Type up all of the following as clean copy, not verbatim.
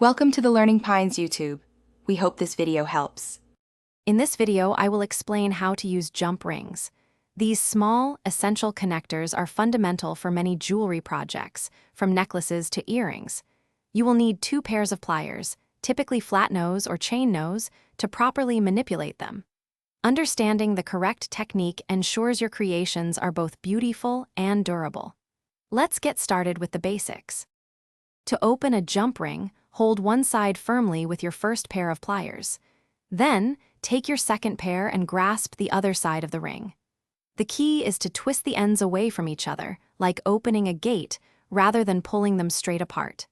Welcome to the Learning Pines YouTube. We hope this video helps. In this video, I will explain how to use jump rings. These small, essential connectors are fundamental for many jewelry projects, from necklaces to earrings. You will need 2 pairs of pliers, typically flat nose or chain nose, to properly manipulate them. Understanding the correct technique ensures your creations are both beautiful and durable. Let's get started with the basics. To open a jump ring, hold one side firmly with your first pair of pliers. Then, take your second pair and grasp the other side of the ring. The key is to twist the ends away from each other, like opening a gate, rather than pulling them straight apart.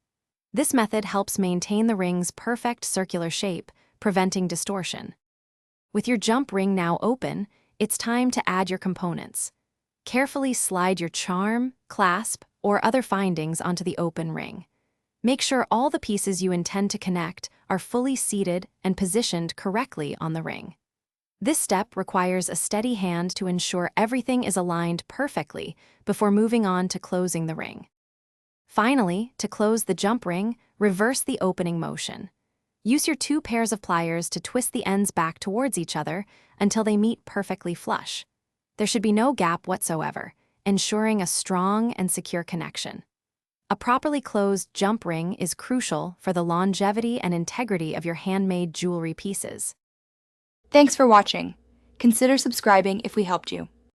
This method helps maintain the ring's perfect circular shape, preventing distortion. With your jump ring now open, it's time to add your components. Carefully slide your charm, clasp, or other findings onto the open ring. Make sure all the pieces you intend to connect are fully seated and positioned correctly on the ring. This step requires a steady hand to ensure everything is aligned perfectly before moving on to closing the ring. Finally, to close the jump ring, reverse the opening motion. Use your 2 pairs of pliers to twist the ends back towards each other until they meet perfectly flush. There should be no gap whatsoever, ensuring a strong and secure connection. A properly closed jump ring is crucial for the longevity and integrity of your handmade jewelry pieces. Thanks for watching. Consider subscribing if we helped you.